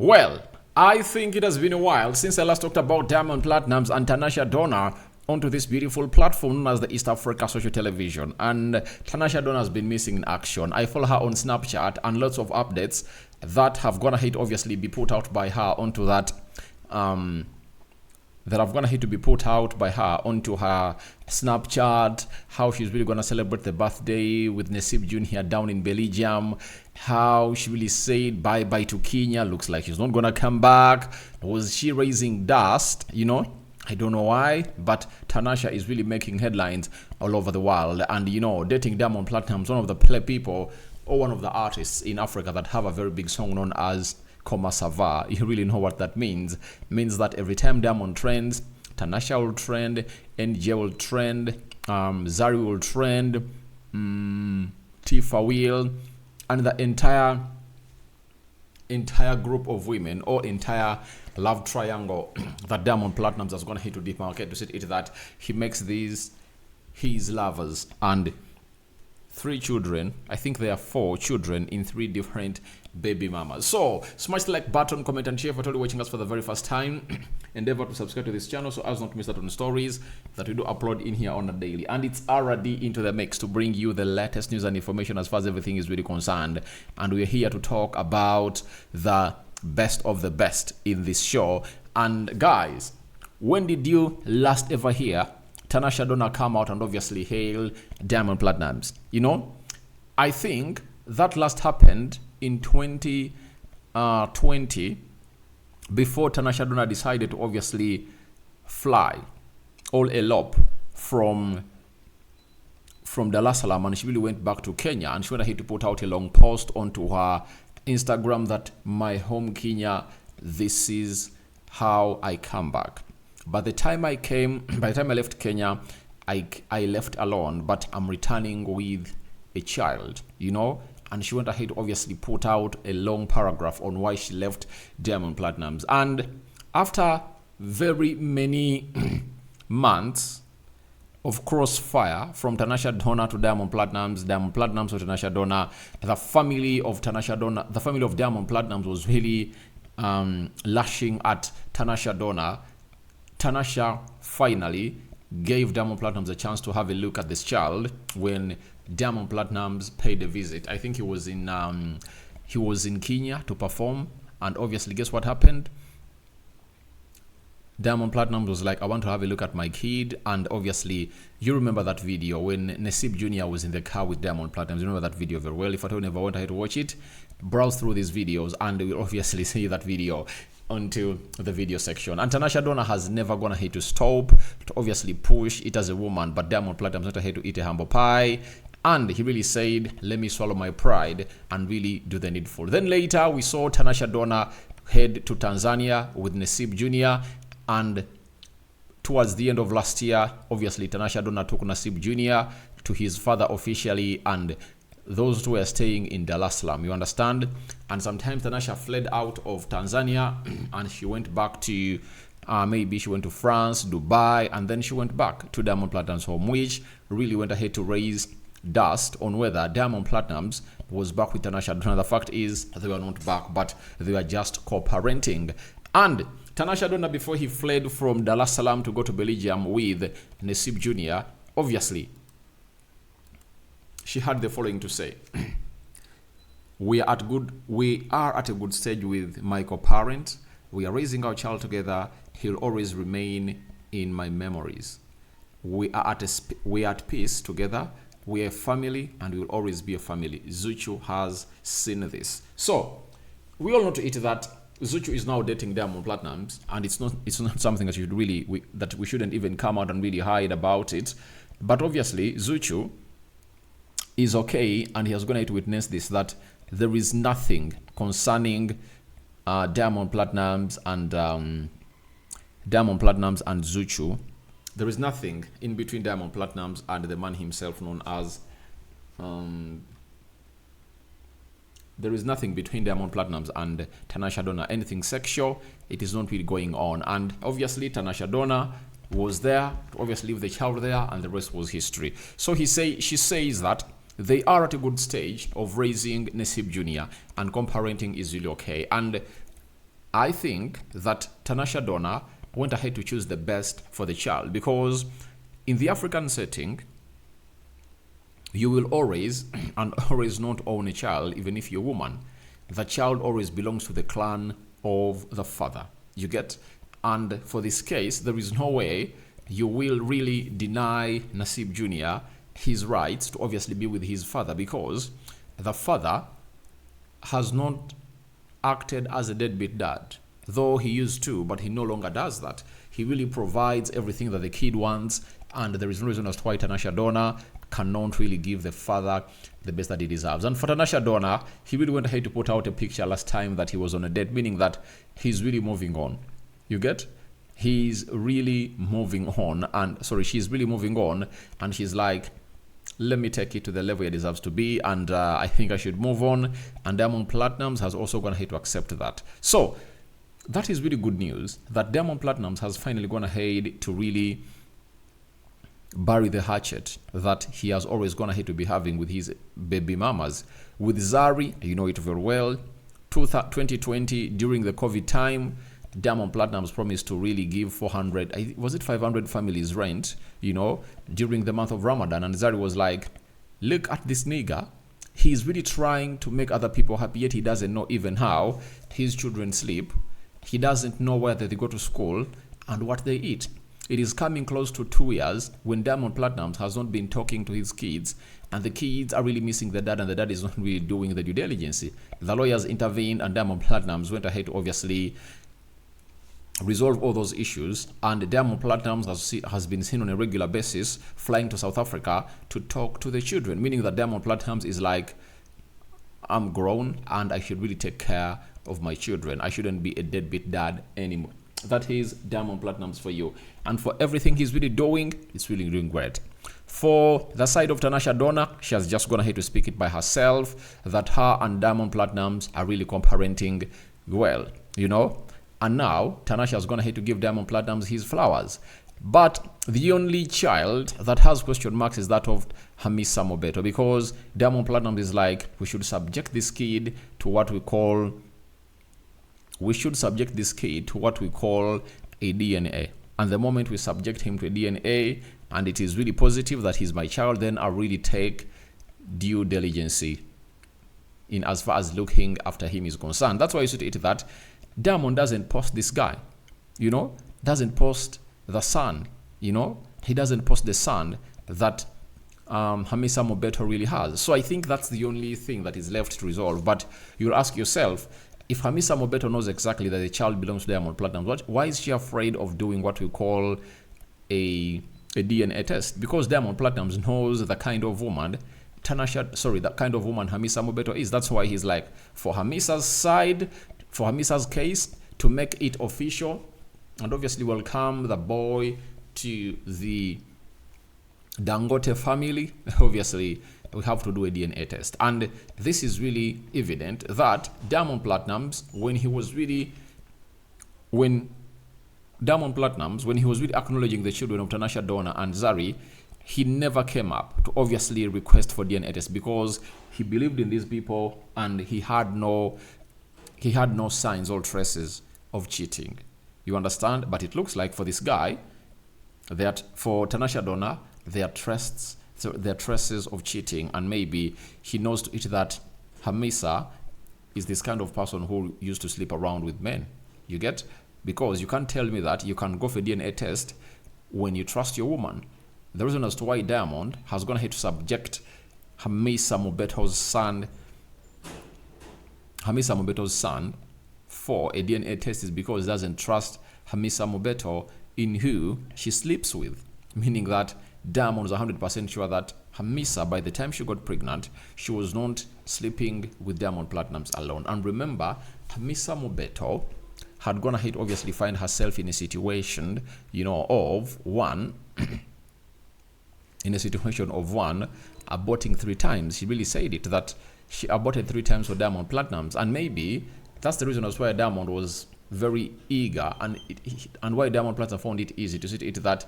Well, I think it has been a while since I last talked about Diamond Platnumz and Tanasha Donna onto this beautiful platform known as the East Africa Social Television. And Tanasha Donna has been missing in action. I follow her on Snapchat and lots of updates that have gone ahead to obviously be put out by her onto that onto her Snapchat, how she's really gonna celebrate the birthday with Nasib Jr. down in Belgium, how she really said bye-bye to Kenya, looks like she's not gonna come back. Was she raising dust? I don't know why, but Tanasha is really making headlines all over the world. And dating Diamond Platnumz, one of the people or one of the artists in Africa that have a very big song known as Koma Sava. You really know what that means. It means that every time Diamond trends, Tanasha will trend, NJ will trend, Zari will trend, Tifa will, and the entire group of women or entire love triangle that Diamond Platnumz has gone here to demarcate to say it that he makes these his lovers and 3 children. I think there are 4 children in 3 different baby mamas. So smash the like button, comment and share. For totally watching us for the very first time, endeavor to subscribe to this channel so as not to miss out on stories that we do upload in here on a daily. And it's already into the mix to bring you the latest news and information as far as everything is really concerned. And we're here to talk about the best of the best in this show. And guys, when did you last ever hear Tanasha Donna come out and obviously hail Diamond Platnumz? I think that last happened in 2020 before Tanasha Donna decided to obviously fly or elope from Dar es Salaam, and she really went back to Kenya, and she went ahead to put out a long post onto her Instagram that my home Kenya, this is how I come back. By the time I left Kenya, I left alone, but I'm returning with a child, and she went ahead to obviously put out a long paragraph on why she left Diamond Platnumz. And after very many months of crossfire from Tanasha Donna to Diamond Platnumz, Diamond Platnumz to Tanasha Donna, the family of Diamond Platnumz was really lashing at Tanasha Donna. Tanasha finally gave Diamond Platnumz a chance to have a look at this child when Diamond Platnumz paid a visit. I think he was in Kenya to perform, and obviously guess what happened? Diamond Platnumz was like, I want to have a look at my kid. And obviously you remember that video when Nasib Jr. was in the car with Diamond Platnumz. You remember that video very well. If I don't ever want to watch it, browse through these videos and we will obviously see that video onto the video section. And Tanasha Donna has never gone ahead to stop to obviously push it as a woman, but Diamond Platnumz went ahead to eat a humble pie, and he really said, let me swallow my pride and really do the needful. Then later we saw Tanasha Donna head to Tanzania with Nasib Jr. And towards the end of last year, obviously Tanasha Donna took Nasib Jr. to his father officially, and those 2 were staying in Dar es Salaam, you understand? And sometimes Tanasha fled out of Tanzania and she went back to maybe she went to France, Dubai, and then she went back to Diamond Platnumz's home, which really went ahead to raise dust on whether Diamond Platnumz was back with Tanasha Donna. The fact is they were not back, but they were just co-parenting. And Tanasha Donna, before he fled from Dar es Salaam to go to Belgium with Nasib Jr., obviously she had the following to say: we are at a good stage with my co-parent. We are raising our child together. He'll always remain in my memories. We are at peace together. We are a family and we will always be a family. Zuchu has seen this. So we all know to it that Zuchu is now dating Diamond Platnumz, and it's not something that we shouldn't even come out and really hide about it. But obviously Zuchu is okay, and he has gone to witness this, that there is nothing concerning Diamond Platnumz and Zuchu. There is nothing in between Diamond Platnumz and the man himself known as there is nothing between Diamond Platnumz and Tanasha Donna, anything sexual. It is not really going on. And obviously Tanasha Donna was there to obviously leave the child there, and the rest was history. So she says that they are at a good stage of raising Nasib Jr. and co-parenting is really okay. And I think that Tanasha Donna went ahead to choose the best for the child, because in the African setting, you will always and always not own a child, even if you're a woman. The child always belongs to the clan of the father. You get? And for this case, there is no way you will really deny Nassib Jr. his rights to obviously be with his father, because the father has not acted as a deadbeat dad, though he used to, but he no longer does that. He really provides everything that the kid wants, and there is no reason as to why Tanasha Donna cannot really give the father the best that he deserves. And for Tanasha Donna, he really went ahead to put out a picture last time that he was on a date, meaning that he's really moving on. You get? He's really moving on, and she's really moving on, and she's like, let me take it to the level it deserves to be, and I think I should move on. And Diamond Platnumz has also gone ahead to accept that. So that is really good news, that Diamond Platnumz has finally gone ahead to really bury the hatchet that he has always gone ahead to be having with his baby mamas. With Zari, you know it very well, 2020, during the COVID time, Diamond Platnumz promised to really give 500 families rent, during the month of Ramadan. And Zari was like, look at this nigga. He's really trying to make other people happy, yet he doesn't know even how his children sleep. He doesn't know whether they go to school and what they eat. It is coming close to 2 years when Diamond Platnumz has not been talking to his kids, and the kids are really missing the dad, and the dad is not really doing the due diligence. The lawyers intervened, and Diamond Platnumz went ahead to obviously resolve all those issues, and Diamond Platnumz has been seen on a regular basis flying to South Africa to talk to the children, meaning that Diamond Platnumz is like, I'm grown and I should really take care of my children. I shouldn't be a deadbeat dad anymore. That is Diamond Platnumz for you. And for everything he's really doing, it's really doing great. For the side of Tanasha Donna, she has just gone ahead to speak it by herself that her and Diamond Platnumz are really co-parenting well, And now Tanasha has gone ahead to give Diamond Platnumz his flowers. But the only child that has question marks is that of Hamisa Mobeto, because Diamond Platnumz is like, we should subject this kid to what we call a DNA. And the moment we subject him to a DNA and it is really positive that he's my child, then I'll really take due diligence in as far as looking after him is concerned. That's why you should eat that. Diamond doesn't post this guy, doesn't post the son, he doesn't post the son that Hamisa Mobeto really has. So I think that's the only thing that is left to resolve. But you'll ask yourself, if Hamisa Mobeto knows exactly that the child belongs to Diamond Platnumz, why is she afraid of doing what we call a DNA test? Because Diamond Platnumz knows the kind of woman that kind of woman Hamisa Mobeto is. That's why he's like, for Hamisa's side, for Hamisa's case, to make it official and obviously welcome the boy to the Dangote family, obviously we have to do a DNA test. And this is really evident that Diamond Platnumz, when he was really acknowledging the children of Tanasha Donna and Zari, he never came up to obviously request for DNA test, because he believed in these people and he had no signs or traces of cheating. You understand? But it looks like for this guy, that for Tanasha Donna, there are traces of cheating, and maybe he knows to it that Hamisa is this kind of person who used to sleep around with men. You get? Because you can't tell me that you can go for a DNA test when you trust your woman. The reason as to why Diamond has gone ahead to subject Hamisa Mobeto's son for a DNA test is because he doesn't trust Hamisa Mobeto in who she sleeps with. Meaning that Diamond was 100% sure that Hamisa, by the time she got pregnant, she was not sleeping with Diamond Platnumz alone. And remember, Hamisa Mobeto had gone ahead, obviously, find herself in a situation, of one, aborting 3 times. She really said it, that she aborted 3 times for Diamond Platnumz. And maybe that's the reason as why Diamond was very eager, and why Diamond Platnumz found it easy to see it that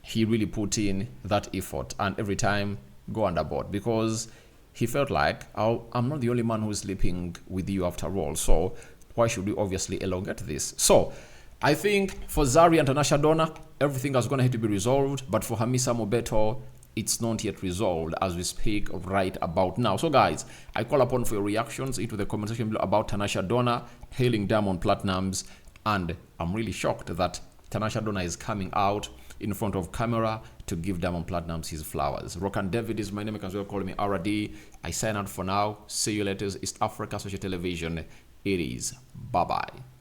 he really put in that effort and every time go and abort, because he felt like, I'm not the only man who's sleeping with you after all. So why should we obviously elongate this? So I think for Zari and Tanasha Donna, everything is going to have to be resolved. But for Hamisa Mobeto, it's not yet resolved as we speak right about now. So guys, I call upon for your reactions into the comment section below about Tanasha Donna hailing Diamond Platnumz. And I'm really shocked that Tanasha Donna is coming out in front of camera to give Diamond Platnumz his flowers. Rokan David is my name. You can well call me RD. I sign out for now. See you later. East Africa Social Television. It is. Bye-bye.